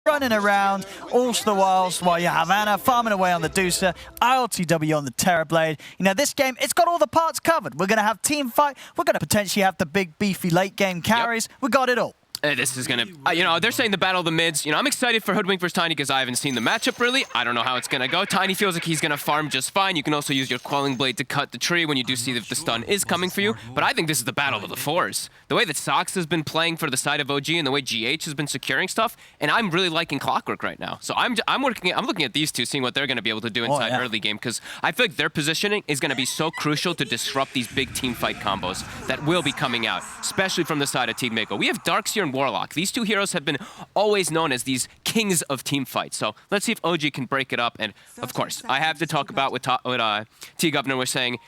running around all the while you have Ana farming away on the Deucer, ILTW on the Terrorblade. You know, this game, it's got all the parts covered. We're going to have team fight. We're going to potentially have the big, beefy late game carries. Yep. We got it all. This is going to, you know, they're saying the battle of the mids. You know, I'm excited for Hoodwink versus Tiny because I haven't seen the matchup really. I don't know how it's going to go. Tiny feels like he's going to farm just fine. You can also use your Quelling Blade to cut the tree when you do see that the stun is coming for you. But I think this is the battle of the fours. The way that Sox has been playing for the side of OG and the way GH has been securing stuff, and I'm really liking Clockwork right now. So I'm looking at these two, seeing what they're going to be able to do inside early game, because I feel like their positioning is going to be so crucial to disrupt these big team fight combos that will be coming out, especially from the side of Team Nigma. We have Darkseer and Warlock. These two heroes have been always known as these kings of team fights. So let's see if OG can break it up. And of course, I have to talk about what T-Governor was saying.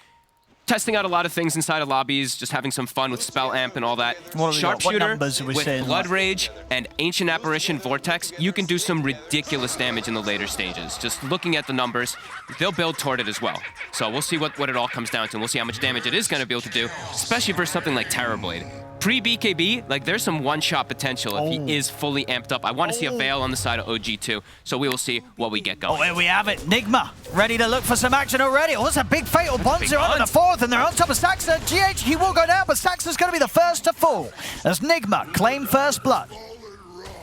Testing out a lot of things inside of lobbies, just having some fun with Spell Amp and all that. Sharpshooter with Blood Rage and Ancient Apparition Vortex, you can do some ridiculous damage in the later stages. Just looking at the numbers, they'll build toward it as well. So we'll see what it all comes down to, and we'll see how much damage it is going to be able to do, especially versus something like Terrorblade. Pre-BKB, like, there's some one-shot potential if he is fully amped up. I want to see a Veil on the side of OG too, so we will see what we get going. Oh, here we have it. Nigma ready to look for some action already. Oh, it's a big fatal bonds on the fourth, and they're on top of Saxa. GH, he will go down, but Saxa's going to be the first to fall as Nigma claim first blood.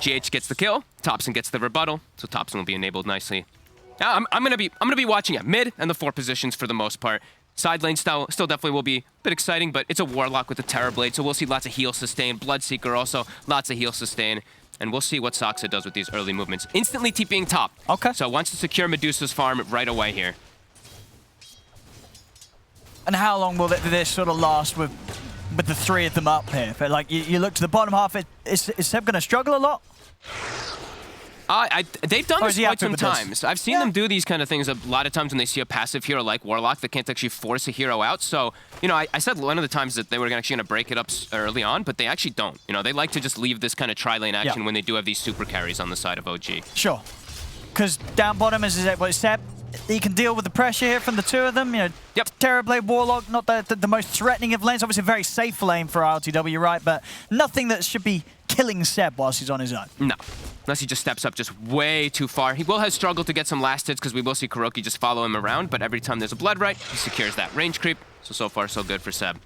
GH gets the kill, Topson gets the rebuttal, so Topson will be enabled nicely. Now, I'm gonna be watching at mid and the 4 positions for the most part. Side lane still definitely will be a bit exciting, but it's a Warlock with a Terrorblade, so we'll see lots of heal sustain. Bloodseeker also, lots of heal sustain. And we'll see what Soxa does with these early movements. Instantly TPing top. Okay. So wants to secure Medusa's farm right away here. And how long will this sort of last with the 3 of them up here? But like, you look to the bottom half, is Seb going to struggle a lot? They've done this quite some times. I've seen them do these kind of things a lot of times when they see a passive hero like Warlock that can't actually force a hero out. So, you know, I said one of the times that they were actually going to break it up early on, but they actually don't. You know, they like to just leave this kind of tri-lane action when they do have these super carries on the side of OG. Sure. Because down bottom, as Seb, he can deal with the pressure here from the 2 of them. You know, Terrorblade, Warlock, not the most threatening of lanes. Obviously, a very safe lane for RLTW, right? But nothing that should be killing Seb whilst he's on his own. No. Unless he just steps up just way too far. He will have struggled to get some last hits because we will see Kuroki just follow him around, but every time there's a Blood Right, he secures that range creep. So far, so good for Seb.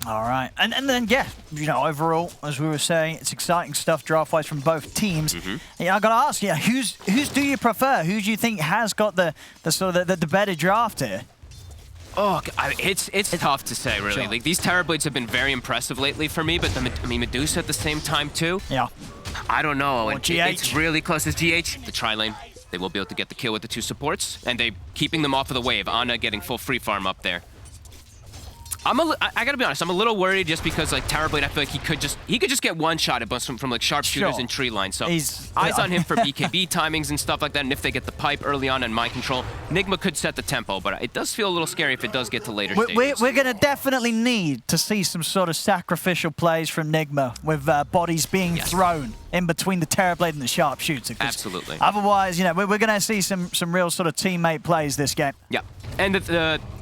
All right. And then, yeah, you know, overall, as we were saying, it's exciting stuff draft-wise from both teams. Yeah, I got to ask, yeah, who's do you prefer? Who do you think has got the sort of the better draft here? Oh, it's tough to say, really. Sure. Like, these Terrorblades have been very impressive lately for me, but Medusa at the same time, too. Yeah. I don't know. GH. It's really close. As GH, the tri-lane, they will be able to get the kill with the 2 supports, and they keeping them off of the wave. Ana getting full free farm up there. I gotta be honest, I'm a little worried just because, like, Terrorblade, I feel like he could just get one-shotted from like sharpshooters and tree line. So eyes on him for BKB timings and stuff like that. And if they get the pipe early on and mind control, Nigma could set the tempo. But it does feel a little scary if it does get to later stages. We're gonna definitely need to see some sort of sacrificial plays from Nigma with bodies being thrown in between the Terrorblade and the sharpshooter. Absolutely. Otherwise, you know, we're gonna see some real sort of teammate plays this game. Yeah. And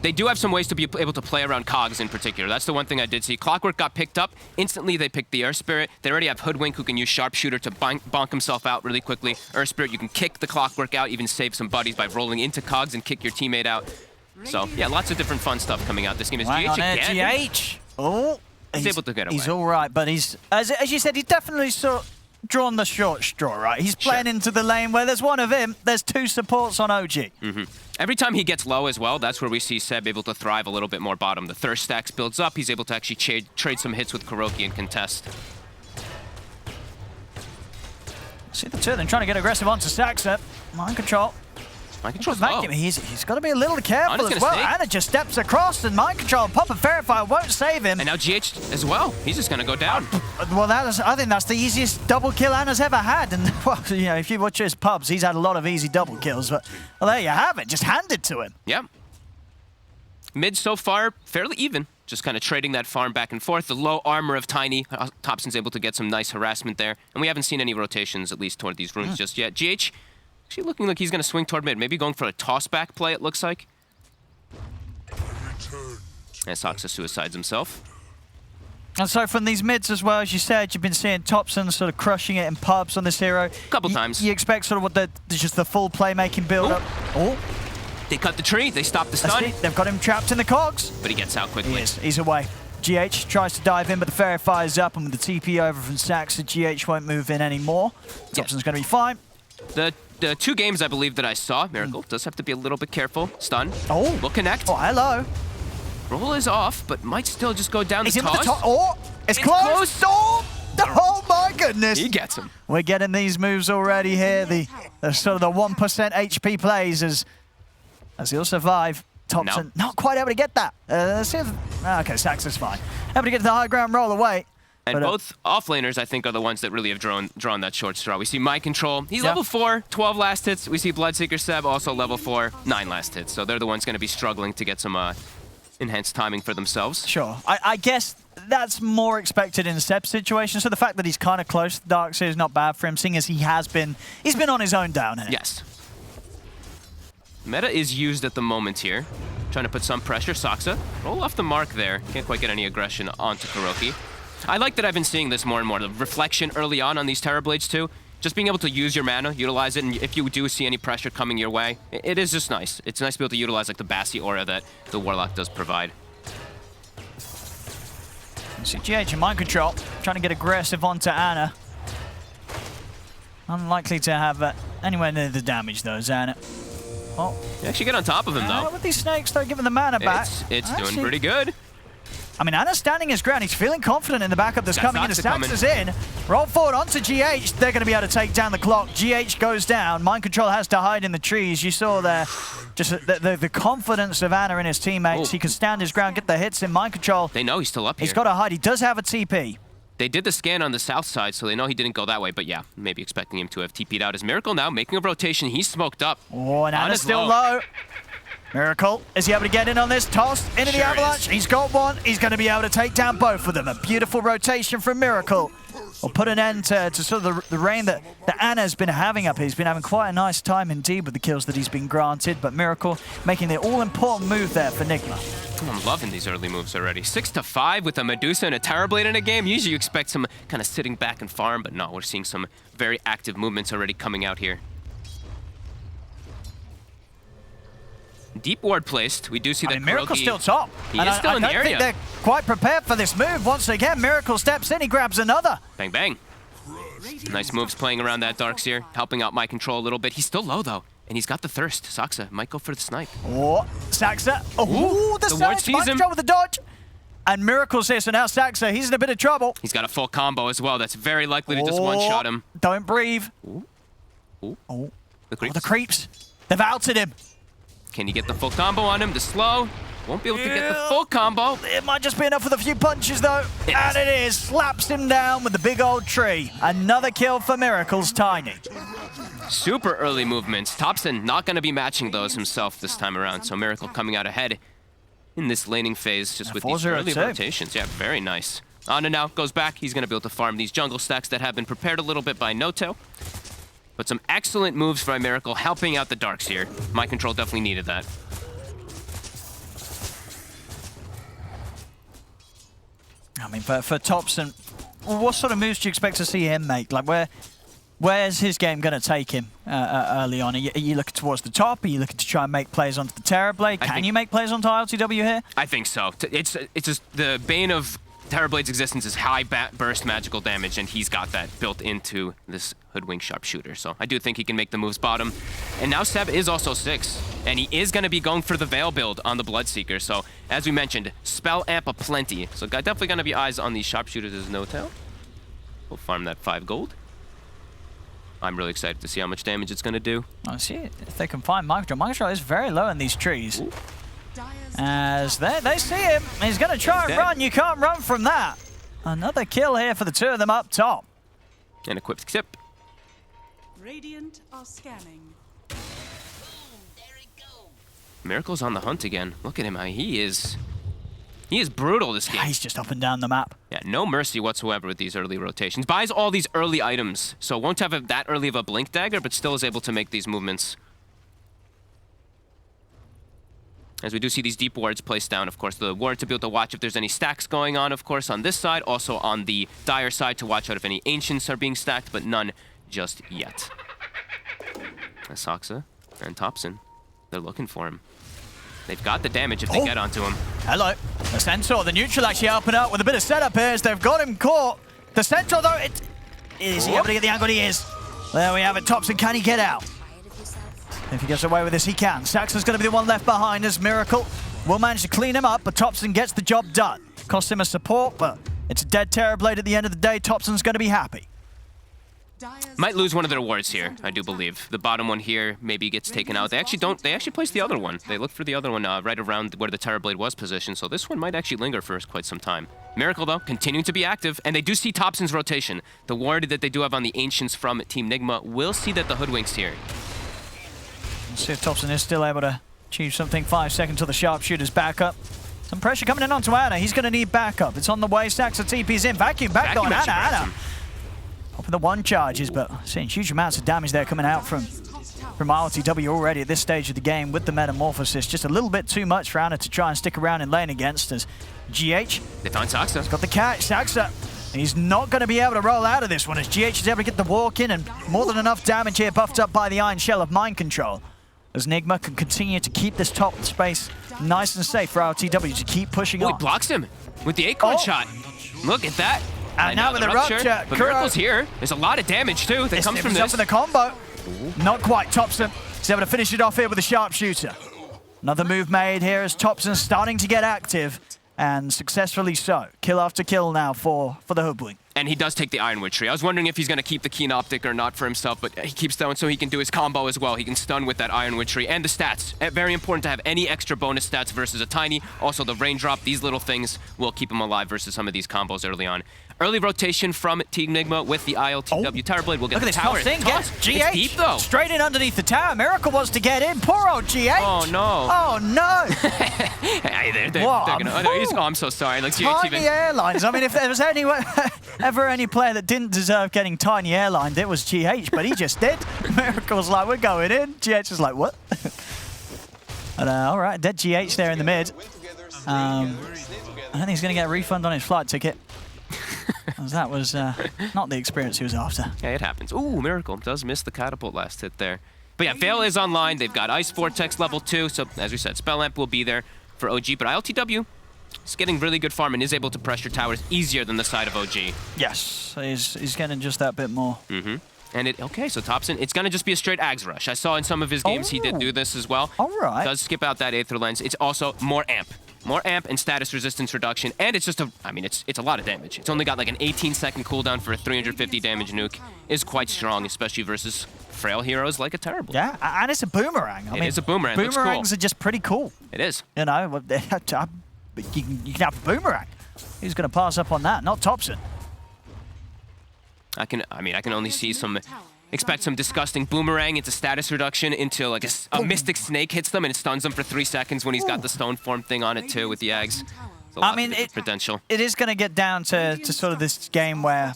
they do have some ways to be able to play around cogs in particular. That's the one thing I did see. Clockwork got picked up. Instantly, they picked the Earth Spirit. They already have Hoodwink, who can use Sharpshooter to bonk himself out really quickly. Earth Spirit, you can kick the Clockwork out, even save some buddies by rolling into cogs and kick your teammate out. So, yeah, lots of different fun stuff coming out. This game is GH again. GH! Oh, he's able to get away. He's all right, but he's, as you said, he's definitely drawn the short straw, right? He's playing into the lane where there's one of him, there's 2 supports on OG. Every time he gets low as well, that's where we see Seb able to thrive a little bit more bottom. The thirst stacks builds up, he's able to actually trade some hits with Kuroki and contest. See the 2 of them trying to get aggressive onto Saxa. Mind control. Mind control's low. He's got to be a little careful as well. Snake. Ana just steps across and mind control. Pop and Fairy Fire won't save him. And now GH as well. He's just going to go down. Well, I think that's the easiest double kill Ana's ever had. And, well, you know, if you watch his pubs, he's had a lot of easy double kills. But, well, there you have it. Just handed to him. Yeah. Mid so far, fairly even. Just kind of trading that farm back and forth. The low armor of Tiny. Topson's able to get some nice harassment there. And we haven't seen any rotations, at least toward these runes just yet. GH actually looking like he's going to swing toward mid. Maybe going for a toss-back play, it looks like. And Soxa suicides himself. And so from these mids as well, as you said, you've been seeing Thompson sort of crushing it in pubs on this hero. Couple times. You expect sort of what just the full playmaking build-up. Oh. They cut the tree. They stopped the stun. They've got him trapped in the cogs. But he gets out quickly. He is. He's away. GH tries to dive in, but the Fairy fires up, and with the TP over from Saxa, GH won't move in anymore. Thompson's going to be fine. The 2 games I believe that I saw, Miracle does have to be a little bit careful. Stun. Oh. Will connect. Oh, hello. Roll is off, but might still just go down He's the in with the toss. Oh, it's close. Oh, my goodness. He gets him. We're getting these moves already here. The sort of the 1% HP plays as he'll survive. Thompson not quite able to get that. Let's see if... Okay, Saxa's fine. Able to get the high ground roll away. And both offlaners, I think, are the ones that really have drawn that short straw. We see Mind Control. He's level 4, 12 last hits. We see Bloodseeker Seb, also level 4, 9 last hits. So they're the ones going to be struggling to get some enhanced timing for themselves. Sure. I guess that's more expected in Seb's situation. So the fact that he's kind of close to Darkseer is not bad for him, seeing as he's been on his own down here. Yes. Meta is used at the moment here. Trying to put some pressure. Saxa, roll off the mark there. Can't quite get any aggression onto Kuroki. I like that I've been seeing this more and more. The reflection early on these Terrorblades too. Just being able to use your mana, utilize it, and if you do see any pressure coming your way, it is just nice. It's nice to be able to utilize like the Bassi aura that the Warlock does provide. You see GH in Mind Control, trying to get aggressive onto Ana. Unlikely to have anywhere near the damage though, Ana. Oh. You actually get on top of him though. With these snakes, though, giving the mana back. It's doing pretty good. I mean, Ana's standing his ground. He's feeling confident in the backup that's coming in. The Saxa's in. Roll forward onto GH. They're going to be able to take down the clock. GH goes down. Mind Control has to hide in the trees. You saw there just the confidence of Ana in his teammates. He can stand his ground, get the hits in. Mind Control. They know he's still up here. He's got to hide. He does have a TP. They did the scan on the south side, so they know he didn't go that way. But yeah, maybe expecting him to have TP'd out. As Miracle now making a rotation. He's smoked up. Oh, and Ana's still low. Miracle, is he able to get in on this? Toss into the avalanche. He's got one. He's going to be able to take down both of them. A beautiful rotation from Miracle. Will put an end to sort of the reign that Ana's been having up here. He's been having quite a nice time indeed with the kills that he's been granted. But Miracle making the all-important move there for Nigma. I'm loving these early moves already. 6-5 with a Medusa and a Terrorblade in a game. Usually you expect some kind of sitting back and farm, but no, we're seeing some very active movements already coming out here. Deep ward placed. We do see that Miracle's still top. He is still in the area. I don't think they're quite prepared for this move. Once again, Miracle steps in. He grabs another. Bang, bang. Nice moves playing around that Darkseer, helping out My Control a little bit. He's still low, though, and he's got the thirst. Saxa might go for the snipe. Oh, Saxa. Oh, the ward sees him. Control with the dodge. And Miracle's here, so now Saxa, he's in a bit of trouble. He's got a full combo as well. That's very likely to just one-shot him. Don't breathe. Ooh. The creeps. They've outed him. Can you get the full combo on him? The slow. Won't be able to get the full combo. It might just be enough with a few punches, though. And it is. Slaps him down with the big old tree. Another kill for Miracle's Tiny. Super early movements. Thompson not going to be matching those himself this time around. So Miracle coming out ahead in this laning phase just with these early rotations. Yeah, very nice. Ana now goes back. He's going to be able to farm these jungle stacks that have been prepared a little bit by Noto. But some excellent moves by Miracle, helping out the Darkseer. My Control definitely needed that. I mean, for Thompson, what sort of moves do you expect to see him make? Like, where's his game going to take him early on? Are you looking towards the top? Are you looking to try and make plays onto the Terrorblade? Can you make plays onto ILTW here? I think so. It's just the bane of Terrorblade's existence is high burst magical damage, and he's got that built into this Hoodwink Sharpshooter. So I do think he can make the moves bottom. And now Seb is also 6, and he is going to be going for the Veil build on the Bloodseeker. So as we mentioned, spell amp aplenty. So definitely going to be eyes on these Sharpshooters as Notel. We'll farm that 5 gold. I'm really excited to see how much damage it's going to do. I see it. If they can find Mind Control. Mind Control is very low in these trees. Ooh. As they see him, he's going to try and run. You can't run from that. Another kill here for the two of them up top. And equipped tip. Radiant are scanning. Miracle's on the hunt again. Look at him. He is brutal this game. Yeah, he's just up and down the map. Yeah, no mercy whatsoever with these early rotations. Buys all these early items, so won't have that early of a blink dagger, but still is able to make these movements. As we do see these deep wards placed down, of course, the ward to be able to watch if there's any stacks going on, of course, on this side. Also on the Dire side to watch out if any Ancients are being stacked, but none just yet. Asaxa and Topson, they're looking for him. They've got the damage if they get onto him. Hello. The Centaur, the neutral actually helping out with a bit of setup here as they've got him caught. The Centaur, though, is he able to get the angle? He is. There we have it. Topson, can he get out? If he gets away with this, he can. Saxon's going to be the one left behind as Miracle will manage to clean him up, but Topson gets the job done. Costs him a support, but it's a dead Terrorblade at the end of the day. Topson's going to be happy. Might lose one of their wards here, I do believe. The bottom one here maybe gets taken out. They actually don't. They actually placed the other one. They looked for the other one right around where the Terrorblade was positioned, so this one might actually linger for quite some time. Miracle, though, continuing to be active, and they do see Topson's rotation. The ward that they do have on the Ancients from Team Nigma will see that the Hoodwink's here. Let's see if Topson is still able to achieve something. 5 seconds till the sharpshooter's back up. Some pressure coming in onto Ana. He's going to need backup. It's on the way. Saxa TP's in. Vacuum back on Ana. Hoping the one charges, but seeing huge amounts of damage there coming out from RTW already at this stage of the game with the Metamorphosis. Just a little bit too much for Ana to try and stick around in lane against as GH. They found Saxa. He's got the catch. Saxa. He's not going to be able to roll out of this one as GH is able to get the walk in and more than enough damage here buffed up by the Iron Shell of Mind Control. As Nigma can continue to keep this top space nice and safe for RTW to keep pushing on. He blocks him with the Acorn shot. Look at that. And now with the rupture, but Miracle's here. There's a lot of damage too that comes from this. For the combo. Not quite. Topson is able to finish it off here with a sharpshooter. Another move made here as Topson starting to get active, and successfully so. Kill after kill now for the Hoodwink. And he does take the Ironwood tree. I was wondering if he's going to keep the Keen Optic or not for himself, but he keeps throwing so he can do his combo as well. He can stun with that Ironwood tree. And the stats. Very important to have any extra bonus stats versus a Tiny. Also the raindrop. These little things will keep him alive versus some of these combos early on. Early rotation from Team Nigma with the ILTW Terrorblade. We'll get the tower. Look at this thing. It's deep though. Straight in underneath the tower. Miracle wants to get in. Poor old GH. Oh no. Oh no. Hey, they're gonna, I'm so sorry. Like, Tiny Airlines. I mean, if there was ever any player that didn't deserve getting Tiny Airlined, it was GH, but he just did. Miracle's like, we're going in. GH is like, what? And, all right, dead GH there in the mid. I don't think he's going to get a refund on his flight ticket. That was not the experience he was after. Yeah, it happens. Ooh, Miracle does miss the catapult last hit there. But yeah, Veil is online. They've got Ice Vortex level 2, so as we said, Spell Lamp will be there for OG, but ILTW is getting really good farm and is able to pressure towers easier than the side of OG. Yes, he's getting just that bit more. Mm-hmm. And okay, so Topson, it's going to just be a straight Ags rush. I saw in some of his games he did do this as well. All right. Does skip out that Aether Lens. It's also more amp. More amp and status resistance reduction, and it's just it's a lot of damage. It's only got like an 18-second cooldown for a 350 damage nuke. Is quite strong, especially versus frail heroes like a Terrible. Yeah, and it's a boomerang. I mean, it's a boomerang. Boomerangs are just pretty cool. It is. You know, you can have a boomerang. Who's going to pass up on that? Not Topson. I can only see some. Expect some disgusting boomerang into status reduction into like a Mystic Snake hits them and it stuns them for 3 seconds when he's got the stone form thing on it too with the Ags. I mean, potential. It is going to get down to sort of this game where,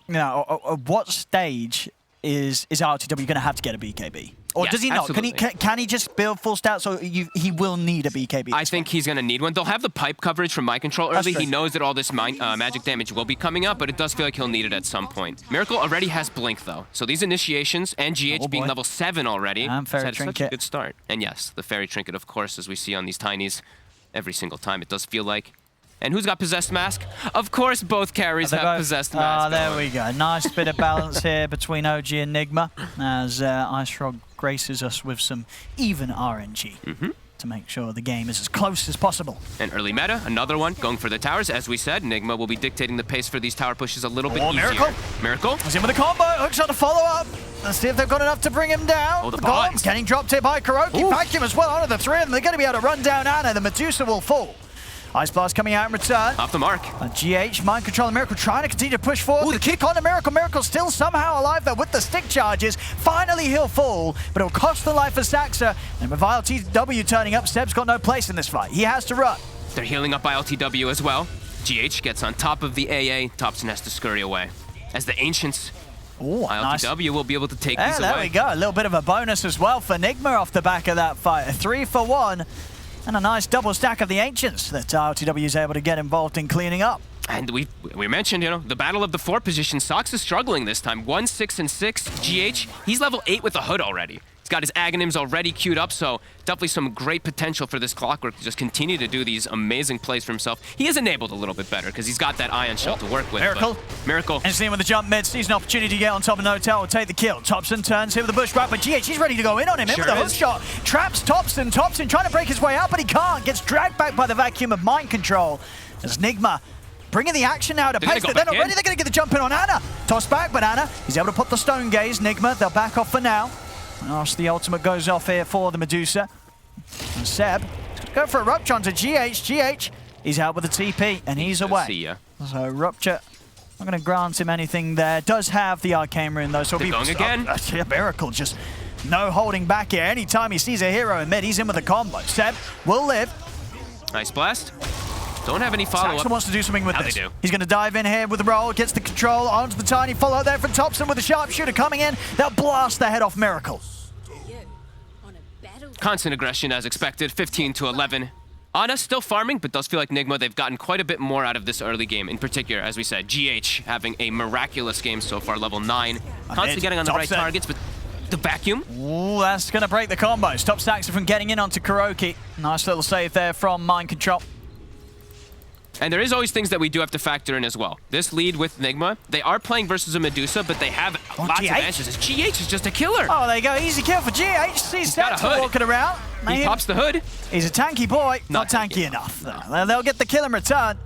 you know, at what stage is RTW going to have to get a BKB? Or does he not? Can he just build full stats, or he will need a BKB? I think he's going to need one. They'll have the pipe coverage from Mind Control early. He knows that all this magic damage will be coming up, but it does feel like he'll need it at some point. Miracle already has Blink, though. So these initiations, and GH being level 7 already, and Fairy Trinket. Such a good start. And yes, the Fairy Trinket, of course, as we see on these Tinies every single time, it does feel like. And who's got Possessed Mask? Of course, both carries have Possessed Mask. There we go. Nice bit of balance here between OG and Nigma as Ice Rod graces us with some even RNG to make sure the game is as close as possible. And early meta, another one, going for the towers. As we said, Nigma will be dictating the pace for these tower pushes a little bit easier. Miracle. He's in with a combo. Hookshot to follow up. Let's see if they've got enough to bring him down. Oh, the bombs. Getting dropped here by Kuroki. Vacuum as well out of the 3 of them. They're going to be able to run down Ana. The Medusa will fall. Ice Blast coming out in return. Off the mark. GH, Mind Control, and Miracle trying to continue to push forward. The kick on to Miracle. Miracle still somehow alive there with the stick charges. Finally, he'll fall, but it'll cost the life of Saxa. And with ILTW turning up, Seb's got no place in this fight. He has to run. They're healing up ILTW as well. GH gets on top of the AA. Topson has to scurry away. As the Ancients, ILTW will be able to take these away. There we go. A little bit of a bonus as well for Nigma off the back of that fight. A 3-for-1. And a nice double stack of the Ancients that RLTW is able to get involved in cleaning up. And we mentioned, the battle of the 4 position. Sox is struggling this time. 1, 6, and 6. GH, he's level 8 with the hood already. He's got his Aghanims already queued up, so definitely some great potential for this Clockwork to just continue to do these amazing plays for himself. He is enabled a little bit better because he's got that Ion Shell to work with. Miracle. And seeing with the jump mid, sees an opportunity to get on top of Notel, will take the kill. Thompson turns here with the bush wrap, but GH, he's ready to go in on him. In with the hook shot. Traps Thompson. Thompson trying to break his way out, but he can't. Gets dragged back by the vacuum of mind control. As Nigma bringing the action now to pace it. They're not ready. They're going to get the jump in on Ana. Toss back, but Ana, he's able to put the stone gaze. Nigma, they'll back off for now. As the ultimate goes off here for the Medusa. And Seb, he's going to go for a Rupture onto GH. GH, he's out with the TP, and he's away. See ya. So Rupture, not going to grant him anything there. Does have the Arcane Rune, though. So they're going again. A miracle, just no holding back here. Anytime he sees a hero in mid, he's in with a combo. Seb will live. Nice blast. Don't have any follow-up. Saxon wants to do something with this. They do. He's going to dive in here with the roll, gets the control onto the tiny follow there from Thompson with the sharpshooter coming in. They'll blast the head off Miracle. Constant aggression as expected, 15 to 11. Ana still farming, but does feel like Nigma, they've gotten quite a bit more out of this early game. In particular, as we said, GH having a miraculous game so far, level 9. Constantly getting on the right targets, but the vacuum. Ooh, that's going to break the combo. Stop Saxon from getting in onto Kuroki. Nice little save there from Mind Control. And there is always things that we do have to factor in as well. This lead with Nigma, they are playing versus a Medusa, but they have lots of answers. GH is just a killer. Oh, there you go. Easy kill for GH. Sees Saxon walking around. He pops the hood. He's a tanky boy. Not tanky enough. They'll get the kill in return.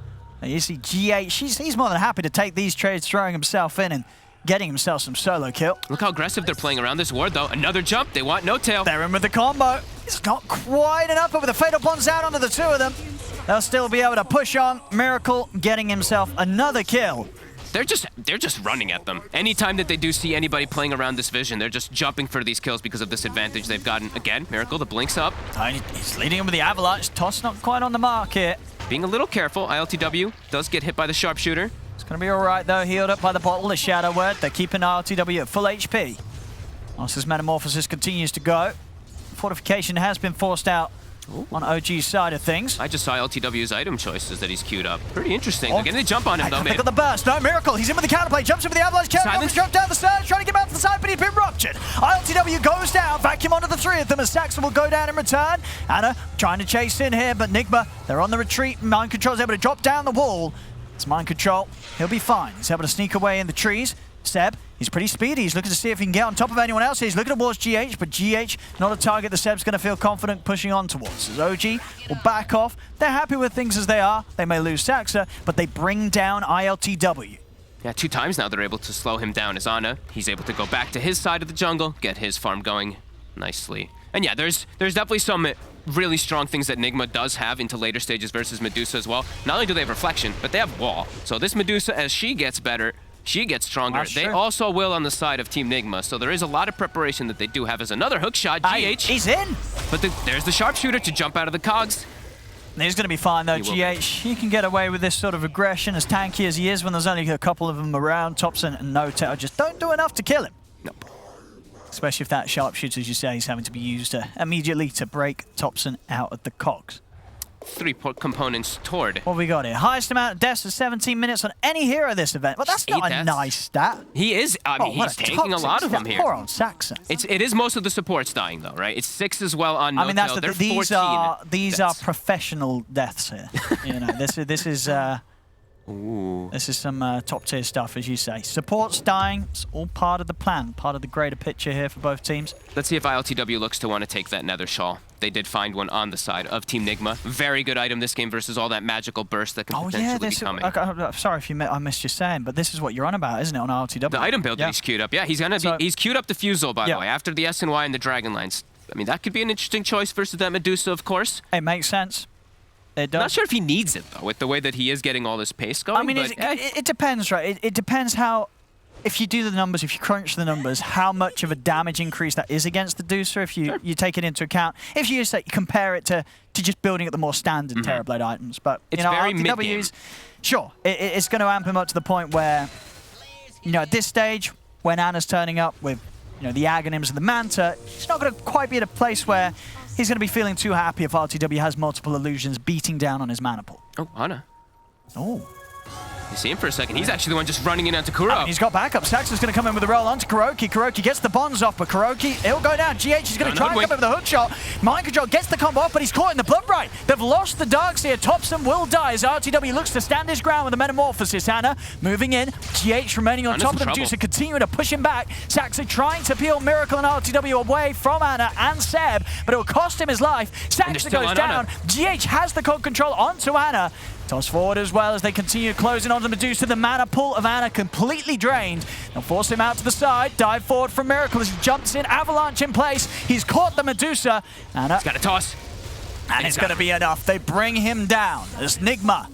And you see GH, he's more than happy to take these trades, throwing himself in and getting himself some solo kill. Look how aggressive they're playing around this ward, though. Another jump. They want no tail. They're in with the combo. It's not quite enough, but with the Fatal Bonds out onto the two of them, they'll still be able to push on. Miracle getting himself another kill. They're just running at them. Anytime that they do see anybody playing around this vision, they're just jumping for these kills because of this advantage they've gotten. Again, Miracle, the blinks up. He's leading him with the Avalanche. Toss not quite on the mark here. Being a little careful. ILTW does get hit by the sharpshooter. It's going to be all right, though. Healed up by the bottle, the Shadow Word. They're keeping ILTW at full HP. Whilst this Metamorphosis continues to go, Fortification has been forced out on OG's side of things. I just saw LTW's item choices that he's queued up. Pretty interesting. They're getting the jump on him, though, man. They got the burst. No, Miracle. He's in with the counterplay. Jumps in with the Avalanche. Silence. Jump down the stairs, trying to get him out to the side, but he's been ruptured. ILTW goes down. Vacuum onto the three of them as Saxon will go down in return. Ana trying to chase in here, but Nigma, they're on the retreat. Mind Control's able to drop down the wall. It's Mind Control. He'll be fine. He's able to sneak away in the trees. Seb, he's pretty speedy. He's looking to see if he can get on top of anyone else. He's looking towards GH, but GH, not a target that Seb's going to feel confident pushing on towards. As OG will back off. They're happy with things as they are. They may lose Saxa, but they bring down ILTW. Yeah, 2 times now they're able to slow him down as Ana. He's able to go back to his side of the jungle, get his farm going nicely. And yeah, there's definitely some really strong things that Nigma does have into later stages versus Medusa as well. Not only do they have Reflection, but they have Wall. So this Medusa, as she gets better, she gets stronger. They also will on the side of Team Nigma, so there is a lot of preparation that they do have as another hook shot. GH. He's in. But there's the sharpshooter to jump out of the cogs. He's going to be fine, though. GH, he can get away with this sort of aggression, as tanky as he is when there's only a couple of them around. Thompson and Notel just don't do enough to kill him. Nope. Especially if that sharpshooter, as you say, is having to be used immediately to break Thompson out of the cogs. 3 components toward. What we got here? Highest amount of deaths in 17 minutes on any hero this event. Well, that's not a nice stat. He is. I mean, he's taking a lot of them here. Poor old Saxon. It is most of the supports dying, though, right? It's 6 as well on Notel. I mean, that's these are professional deaths here. You know, this is Ooh. This is some top-tier stuff, as you say. Support's dying. It's all part of the plan, part of the greater picture here for both teams. Let's see if ILTW looks to want to take that Nether Shawl. They did find one on the side of Team Nigma. Very good item this game versus all that magical burst that can potentially be coming. I'm sorry if I missed you saying, but this is what you're on about, isn't it, on ILTW? The item build that he's queued up. Yeah, he's queued up the Fusel, by the way, after the SNY and the Dragonlines. I mean, that could be an interesting choice versus that Medusa, of course. It makes sense. It does. Not sure if he needs it, though, with the way that he is getting all this pace going. I mean, it depends, right? It depends how, if you do the numbers, if you crunch the numbers, how much of a damage increase that is against the Medusa, if you take it into account. If you just compare it to just building at the more standard Terrorblade items. But, it's very mid-game. Sure, it's going to amp him up to the point where, at this stage, when Ana's turning up with, the Aghanims and the Manta, he's not going to quite be at a place where he's going to be feeling too happy if RTW has multiple illusions beating down on his mana pool. Oh, Ana. Oh. You see him for a second. He's actually the one just running in onto Kuro. I mean, he's got backup. Saxon's going to come in with a roll onto Kuroki. Kuroki gets the bonds off, but Kuroki, he'll go down. GH is going to try and come in with a hook shot. Mind Control gets the combo off, but he's caught in the blood right. They've lost the Darks here. Thompson will die as RTW looks to stand his ground with the Metamorphosis. Anna moving in. GH remaining on Anna's top of in them. trouble. Juicer continuing to push him back. Saxon trying to peel Miracle and RTW away from Anna and Seb, but it will cost him his life. Saxon goes down. GH has the cold control onto Anna. Toss forward as well as they continue closing on the Medusa. The mana pool of Anna completely drained. They'll force him out to the side. Dive forward from Miracle as he jumps in. Avalanche in place. He's caught the Medusa. Anna. He's got a toss. And it's going to be enough. They bring him down as Nigma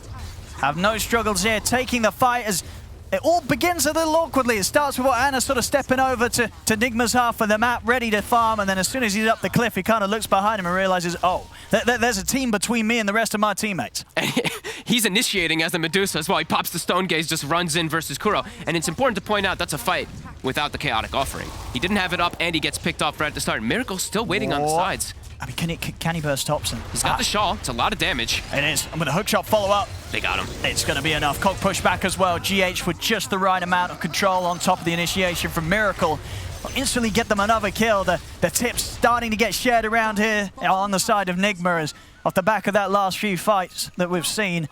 have no struggles here, taking the fight as it all begins a little awkwardly. It starts with Anna sort of stepping over to Nigma's half of the map, ready to farm, and then as soon as he's up the cliff, he kind of looks behind him and realizes, oh, there's a team between me and the rest of my teammates. He's initiating as the Medusa as well. He pops the Stone Gaze, just runs in versus Kuro. And it's important to point out that's a fight without the Chaotic Offering. He didn't have it up, and he gets picked off right at the start. Miracle's still waiting on the sides. I mean, can he burst Thompson? He's got the shawl. It's a lot of damage. It is. I'm going to hook shot follow up. They got him. It's going to be enough. Cog push back as well. GH with just the right amount of control on top of the initiation from Miracle. Will instantly get them another kill. The tips starting to get shared around here on the side of Nigma as off the back of that last few fights that we've seen.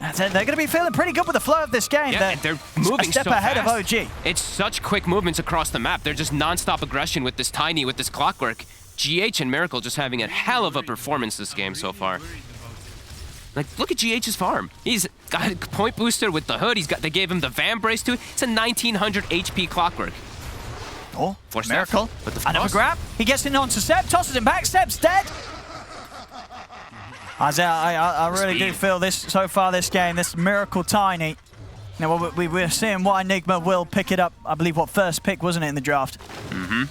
They're going to be feeling pretty good with the flow of this game. Yeah, they're moving a step so ahead fast. of OG. It's such quick movements across the map. They're just non-stop aggression with this Tiny, with this Clockwork. GH and Miracle just having a hell of a performance this game so far. Like, look at GH's farm. He's got a point booster with the hood. They gave him the Vam Brace too. It's a 1900 HP Clockwork. Oh, Force Miracle. But the Another grab. He gets in onto Seb, tosses him back. Seb's dead. I really do feel this so far. This game, this Miracle Tiny. Now we're seeing why Nigma will pick it up. I believe what first pick wasn't it in the draft? Mm-hmm.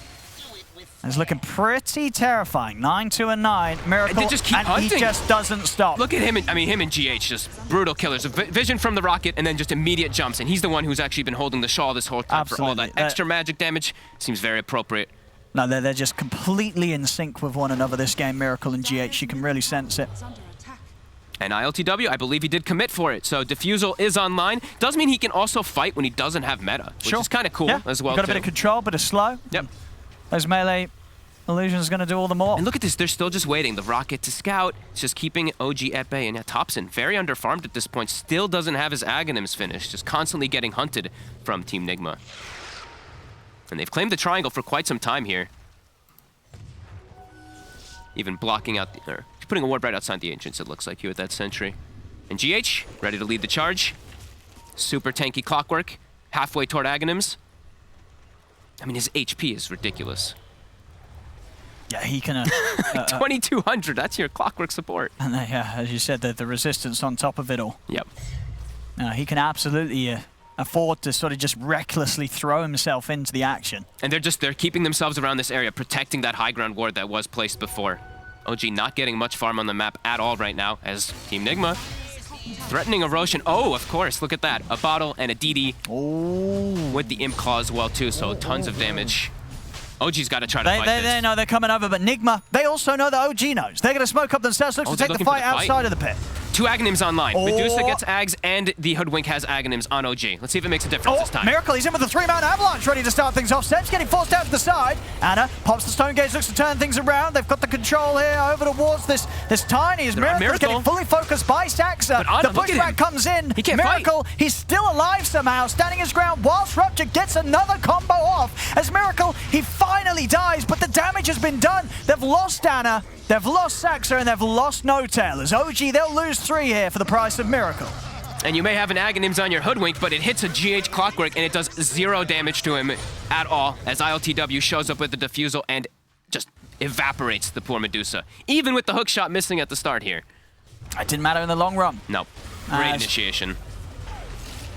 It's looking pretty terrifying. 9-2 and 9. Miracle, and they just keep hunting. He just doesn't stop. Look at him. Him and GH just brutal killers. Vision from the rocket and then just immediate jumps. And he's the one who's actually been holding the shawl this whole time. Absolutely. For all that extra magic damage. Seems very appropriate. No, they're just completely in sync with one another this game, Miracle and GH. You can really sense it. And ILTW, I believe he did commit for it. So Diffusal is online. Does mean he can also fight when he doesn't have meta, which is kind of cool as well. Got a bit of control, bit of slow. Yep. Those melee illusions going to do all the more. And look at this, they're still just waiting. The rocket to scout, it's just keeping OG at bay. And yeah, Thompson, very underfarmed at this point, still doesn't have his Aghanims finished, just constantly getting hunted from Team Nigma. And they've claimed the triangle for quite some time here. Even blocking out, or putting a ward right outside the Ancients, it looks like, here with that sentry. And GH, ready to lead the charge. Super tanky Clockwork, halfway toward Aghanims. I mean, his HP is ridiculous. Yeah, he can... 2200, that's your Clockwork support. And yeah, as you said, the resistance on top of it all. Yep. He can absolutely afford to sort of just recklessly throw himself into the action. And they're keeping themselves around this area, protecting that high ground ward that was placed before. OG not getting much farm on the map at all right now, as Team Nigma threatening erosion. Oh, of course, look at that. A bottle and a DD with the Imp Claw as well too, so tons of damage. OG's got to try to fight this. They know they're coming over, but Nigma, they also know that OG knows. They're going to smoke up themselves, look to take the fight outside of the pit. 2 Aghanims online. Medusa gets Ags, and the Hoodwink has Aghanims on OG. Let's see if it makes a difference this time. Miracle, he's in with the 3-man avalanche, ready to start things off. Seb's getting forced out to the side. Anna pops the Stone Gaze, looks to turn things around. They've got the control here over towards this Tiny. As Miracle's getting fully focused by Saxa. The pushback comes in. He can't Miracle, fight. he's still alive somehow, standing his ground whilst Rupture gets another combo off. As Miracle, he finally dies, but the damage has been done. They've lost Anna. They've lost Saxa and they've lost No-Tail. As OG, they'll lose 3 here for the price of Miracle. And you may have an Aghanims on your Hoodwink, but it hits a GH Clockwork and it does 0 damage to him at all, as ILTW shows up with the Diffusal and just evaporates the poor Medusa. Even with the hook shot missing at the start here. It didn't matter in the long run. No. Great initiation.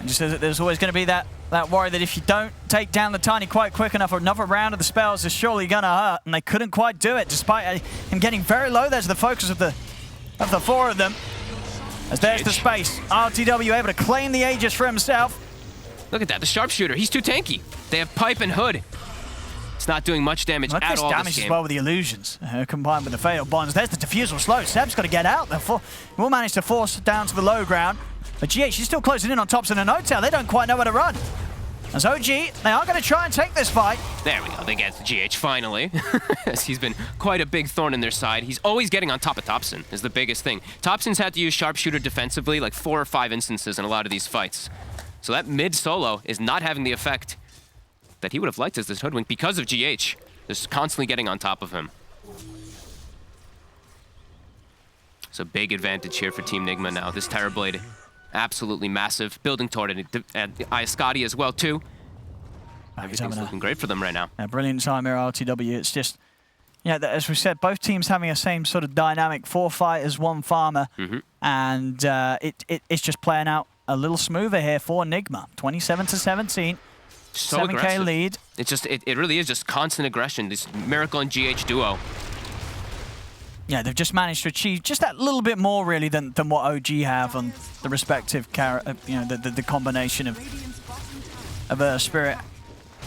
And just there's always going to be that worry that if you don't take down the Tiny quite quick enough, or another round of the spells is surely going to hurt, and they couldn't quite do it, despite him getting very low. There's the focus of the 4 of them. As there's the space. RTW able to claim the Aegis for himself. Look at that, the Sharpshooter, he's too tanky. They have Pipe and Hood. It's not doing much damage Look at at this all damage this game. as well with the illusions, combined with the fatal bonds. There's the defusal slow. Seb's got to get out. Will manage to force it down to the low ground. But GH is still closing in on Thompson and Notail. They don't quite know where to run. As OG, they are going to try and take this fight. There we go. They get GH finally. As he's been quite a big thorn in their side. He's always getting on top of Thompson is the biggest thing. Thompson's had to use sharpshooter defensively like 4 or 5 instances in a lot of these fights. So that mid solo is not having the effect that he would have liked as this Hoodwink because of GH. Just constantly getting on top of him. So big advantage here for Team Nigma now. This Terrorblade, absolutely massive. Building toward it, and Iascati as well too. Everything's looking great for them right now. A brilliant time here, RTW. It's just, yeah, as we said, both teams having the same sort of dynamic. 4 fighters, 1 farmer. And it's just playing out a little smoother here for Nigma. 27-17. So 7K aggressive. lead. It's just, it really is just constant aggression. This Miracle and GH duo. Yeah, they've just managed to achieve just that little bit more, really, than what OG have on the respective, the combination of Spirit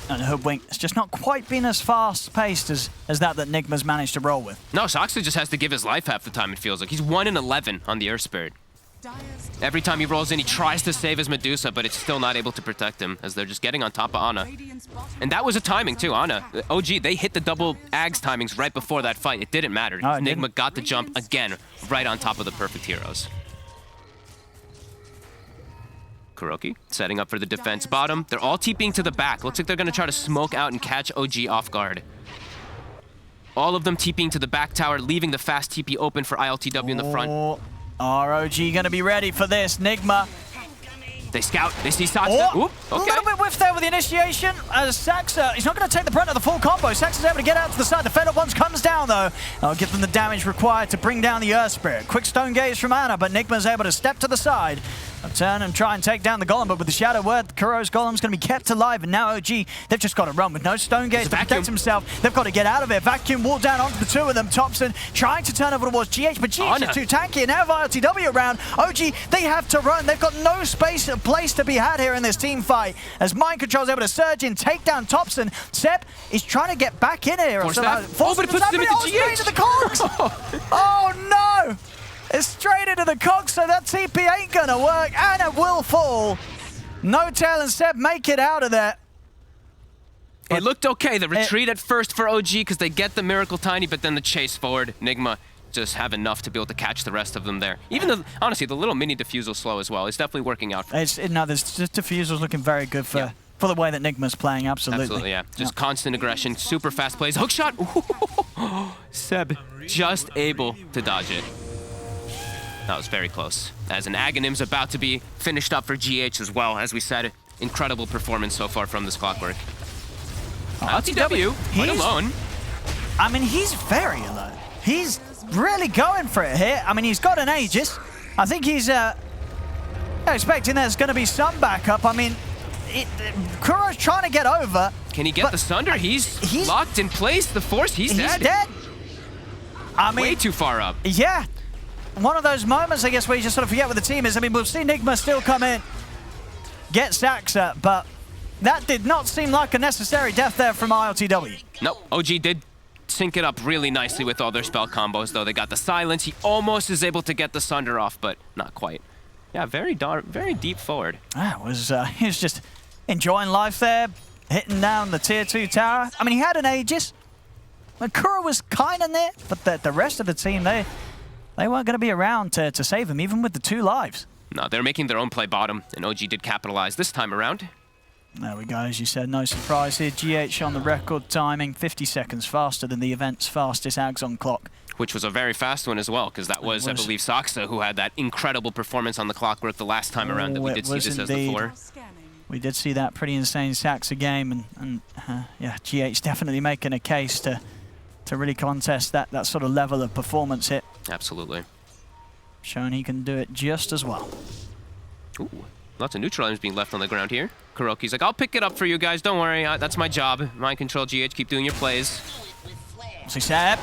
and Hoodwink. It's just not quite been as fast-paced as that Nigma's managed to roll with. No, Soxa just has to give his life half the time, it feels like. He's 1 in 11 on the Earth Spirit. Every time he rolls in, he tries to save his Medusa, but it's still not able to protect him, as they're just getting on top of Ana. And that was a timing, too, Ana. OG, they hit the double Ags timings right before that fight. It didn't matter. No, it Nigma didn't. got the jump again, right on top of the perfect heroes. Kuroki setting up for the defense bottom. They're all TPing to the back. Looks like they're going to try to smoke out and catch OG off guard. All of them TPing to the back tower, leaving the fast TP open for ILTW in the front. ROG going to be ready for this. Nigma. They scout. They see Saxa. Oh, Oop, a okay. little bit whiff there with the initiation. As Saxa, he's not going to take the brunt of the full combo. Saxa's able to get out to the side. The Fatal Bonds comes down, though. I'll give them the damage required to bring down the Earth Spirit. Quick Stone Gaze from Ana, but Nigma's able to step to the side, turn and try and take down the Golem. But with the Shadow Word, Kuro's Golem's going to be kept alive. And now OG, they've just got to run with no Stone Gaze to protect himself. They've got to get out of it. Vacuum wall down onto the 2 of them. Thompson trying to turn over towards GH, but GH is too tanky. And now ILTW around. OG, they have to run. They've got no space or place to be had here in this team fight. As Mind Control's able to surge in, take down Thompson. Seb is trying to get back in here. Force that. Force but it puts him into straight GH. into the cogs. Oh no! It's straight into the cogs, so that TP ain't gonna work, and it will fall. Notail and Seb make it out of there. It looked okay. The retreat at first for OG because they get the Miracle Tiny, but then the chase forward. Nigma just have enough to be able to catch the rest of them there. Even honestly, the little mini defusal slow as well. It's definitely working out. There's defusal's looking very good for the way that Nigma's playing. Absolutely, yeah. Just constant aggression, super fast plays. Hook shot. Seb just able to dodge it. That was very close. As an Aghanim's about to be finished up for GH as well. As we said, incredible performance so far from this Clockwork. LTW, quite alone. I mean, he's very alone. He's really going for it here. I mean, he's got an Aegis. I think he's expecting there's going to be some backup. I mean, Kuro's trying to get over. Can he get the Sunder? He's locked in place. The Force, he's dead. He's dead. I mean, way too far up. Yeah. One of those moments, I guess, where you just sort of forget what the team is. I mean, we'll see Nigma still come in, get Saxa, but that did not seem like a necessary death there from ILTW. Nope, OG did sync it up really nicely with all their spell combos, though. They got the silence. He almost is able to get the Sunder off, but not quite. Yeah, very deep forward. He was just enjoying life there, hitting down the tier 2 tower. I mean, he had an Aegis. Kuro was kind of there, but the rest of the team, they weren't going to be around to save him, even with the 2 lives. No, they're making their own play bottom, and OG did capitalize this time around. There we go, as you said, no surprise here. GH on the record timing, 50 seconds faster than the event's fastest Ags on clock. Which was a very fast one as well, because that was, I believe, Saxa who had that incredible performance on the Clockwork the last time around that we did see this as the 4. We did see that pretty insane Saxa game, and yeah, GH definitely making a case to really contest that sort of level of performance hit. Absolutely. Showing he can do it just as well. Ooh, lots of neutral items being left on the ground here. Kuroki's like, I'll pick it up for you guys, don't worry, that's my job. Mind control, GH, keep doing your plays. So Seb,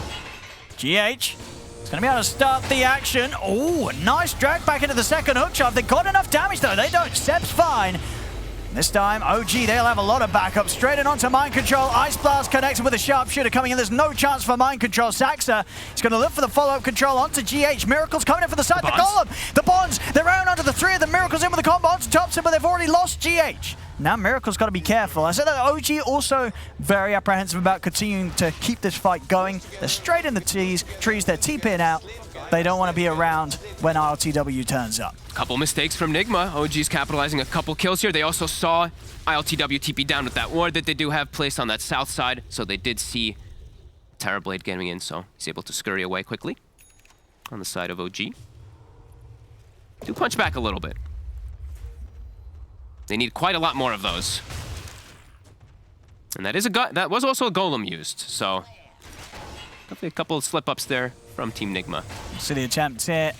GH, is going to be able to start the action. Oh, nice drag back into the second hook shot. They got enough damage though, they don't. Seb's fine. This time, OG, they'll have a lot of backup. Straight in onto Mind Control. Ice Blast connected with a Sharpshooter coming in. There's no chance for Mind Control. Saxa is going to look for the follow-up control onto GH. Miracle's coming in for the side. The Golem. The Bonds. They're round onto the three of them. Miracle's in with the combo onto Topson, but they've already lost GH. Now Miracle's got to be careful. I said that OG also very apprehensive about continuing to keep this fight going. They're straight in the trees. They're TPing out. They don't want to be around when ILTW turns up. Couple mistakes from Nigma. OG's capitalizing a couple kills here. They also saw ILTW TP down with that ward that they do have placed on that south side. So they did see Terrorblade getting in, so he's able to scurry away quickly on the side of OG. Do punch back a little bit. They need quite a lot more of those. And that was also a golem used, so definitely a couple of slip-ups there from Team Nigma. See the attempt here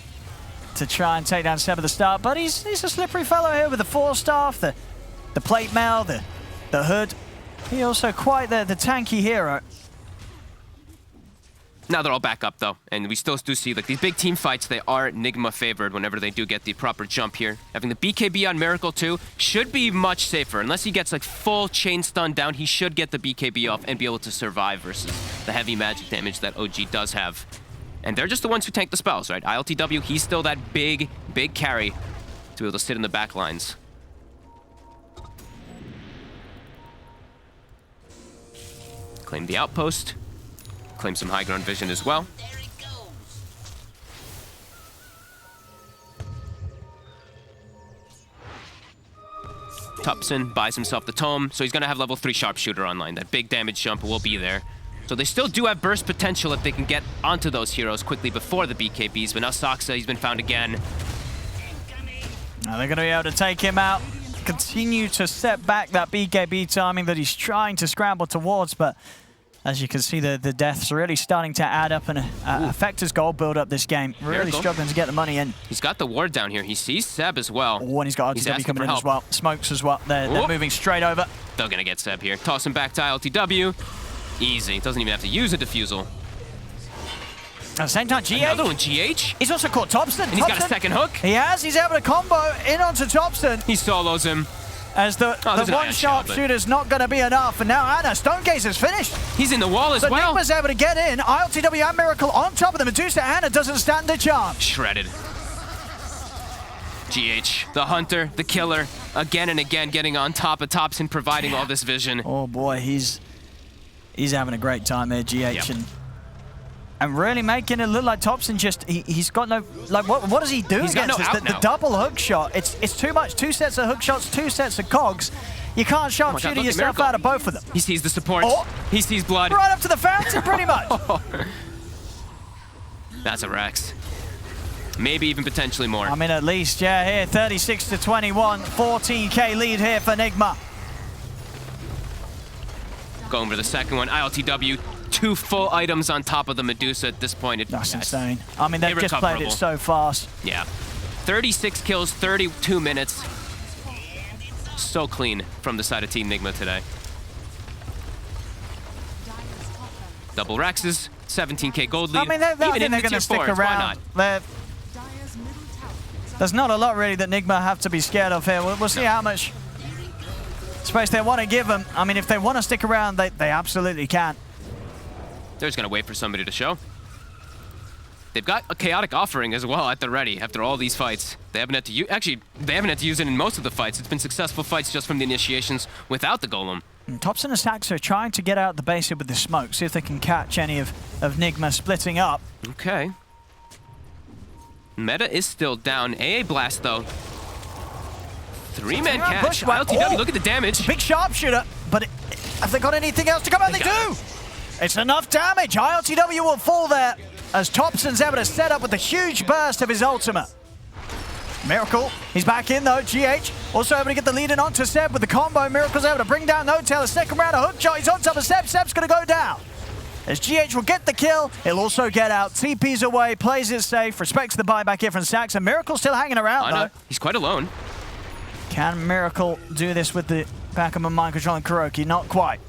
to try and take down Seb at the start, but he's a slippery fellow here with the Force Staff, the plate mail, the hood. He also quite the tanky hero. Now they're all back up though, and we still do see like these big team fights, they are Nigma favored whenever they do get the proper jump here. Having the BKB on Miracle too should be much safer. Unless he gets like full chain stun down, he should get the BKB off and be able to survive versus the heavy magic damage that OG does have. And they're just the ones who tank the spells, right? ILTW, he's still that big carry to be able to sit in the back lines. Claim the outpost. Claim some high ground vision as well. Tupson buys himself the tome, so he's gonna have level 3 sharpshooter online. That big damage jump will be there. So they still do have burst potential if they can get onto those heroes quickly before the BKBs, but now Saxa, he's been found again. Now they're gonna be able to take him out, continue to set back that BKB timing that he's trying to scramble towards, but as you can see, the deaths really starting to add up and affect his goal build up this game. Really struggling to get the money in. He's got the ward down here. He sees Seb as well. Oh, and he's got ILTW coming in as well. Smokes as well. They're moving straight over. They're gonna get Seb here. Toss him back to ILTW. Easy. Doesn't even have to use a diffusal. At the same time, GH. Another one, GH. He's also caught Topson. And he's got a second hook. He has. He's able to combo in onto Topson. He solos him. As the one sharpshooter's not going to be enough, and now Anna, Stonegaze is finished. He's in the wall as well. So Nigma's able to get in. ILTW and Miracle on top of the Medusa. Anna doesn't stand a chance. Shredded. GH, the hunter, the killer, again and again getting on top of Topson, providing all this vision. Oh boy, he's having a great time there, GH, and really making it look like Topson just, he's got no, like, what does he do against this? The double hook shot, it's too much. 2 sets of hook shots, 2 sets of cogs. You can't sharpshooter yourself out of both of them. He sees the support. He sees blood. Right up to the fountain, pretty much. That's a Rex. Maybe even potentially more. I mean, at least, yeah, here, 36-21, 14K lead here for Nigma. Going for the second one, ILTW. 2 full items on top of the Medusa at this point. That's insane. I mean, they've just played it so fast. Yeah. 36 kills, 32 minutes. So clean from the side of Team Nigma today. Double Rexes, 17K gold lead. I mean, they're going to stick around. There's not a lot really that Nigma have to be scared of here. We'll see how much space they want to give them. I mean, if they want to stick around, they absolutely can. They're just going to wait for somebody to show. They've got a chaotic offering as well at the ready after all these fights. They haven't had to use, actually, they haven't had to use it in most of the fights. It's been successful fights just from the initiations without the golem. And Topson and Saxa are trying to get out the base here with the smoke, see if they can catch any of Nigma splitting up. Okay. Meta is still down. AA Blast, though. 3-man catch. ILTW, look at the damage. Big sharpshooter, but have they got anything else to come out? They do! It's enough damage. ILTW will fall there as Topson's able to set up with a huge burst of his ultimate. Miracle, he's back in though. GH also able to get the lead in onto Seb with the combo. Miracle's able to bring down No Tail. A second round of hook shot. He's on top of Seb. Seb's going to go down. As GH will get the kill, he'll also get out. TP's away, plays it safe, respects the buyback here from Sax. And Miracle's still hanging around though. He's quite alone. Can Miracle do this with the backup of Mind Control and Kuroki? Not quite.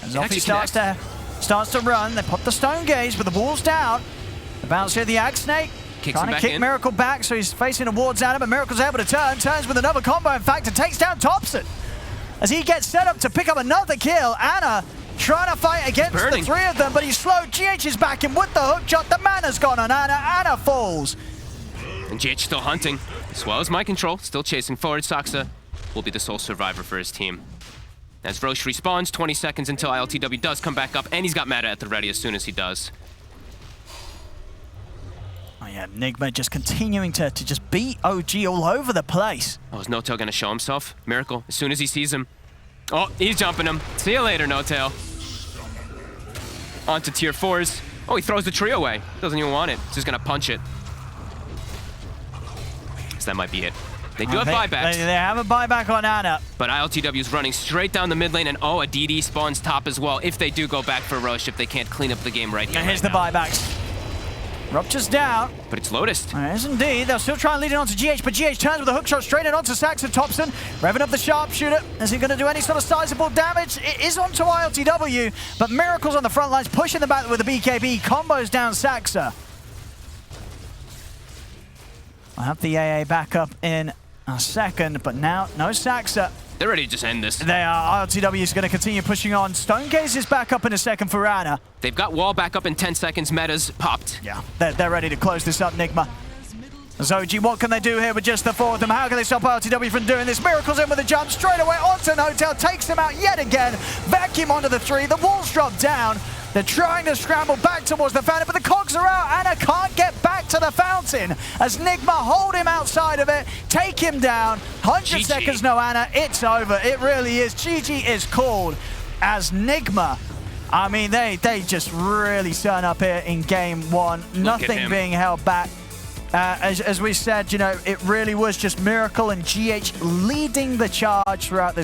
As off he starts to run, they pop the Stone Gaze, but the wall's down. The bounce here, the Ag Snake kicks him Trying to back kick in. Miracle back, so he's facing towards Anna, but Miracle's able to turns with another combo, in fact, and takes down Thompson. As he gets set up to pick up another kill, Anna trying to fight against the three of them, but he's slowed. GH is back in with the hook shot. The mana's gone on Anna. Anna falls. And GH still hunting, as well as My Control, still chasing forward. Saksa will be the sole survivor for his team. As Roche respawns, 20 seconds until ILTW does come back up, and he's got Meta at the ready as soon as he does. Oh yeah, Nigma just continuing to just beat OG all over the place. Oh, is No-Tail gonna show himself? Miracle, as soon as he sees him. Oh, he's jumping him. See you later, No-Tail. On to tier 4s. Oh, he throws the tree away. Doesn't even want it. He's just gonna punch it. So that might be it. They do have buybacks. They have a buyback on Anna. But ILTW is running straight down the mid lane, and oh, a DD spawns top as well if they do go back for Rush, if they can't clean up the game right here. And here's the buybacks. Rupture's down. But it's Lotus. Yes, indeed. They'll still try and lead it on to GH, but GH turns with a hook shot straight in onto Saxon Thompson. Revving up the sharpshooter. Is he going to do any sort of sizable damage? It is onto ILTW, but Miracle's on the front lines, pushing them back with the BKB. Combos down Saxa. I'll have the AA back up in a second, but now no Saxa. They're ready to just end this. They are. ILTW is going to continue pushing on. Stonecase is back up in a second for Anna. They've got wall back up in 10 seconds. Meta's popped. Yeah, they're ready to close this up, Nigma. Zoji, what can they do here with just the four of them? How can they stop ILTW from doing this? Miracle's in with a jump straight away onto No-Tail, takes him out yet again. Vacuum onto the three. The walls drop down. They're trying to scramble back towards the fountain, but the cogs are out. Anna can't get back to the fountain as Nigma hold him outside of it, take him down. 100 seconds, no Anna. It's over. It really is. GG is called as Nigma. I mean, they just really turn up here in game one. Nothing being held back. As we said, you know, it really was just Miracle and GH leading the charge throughout this.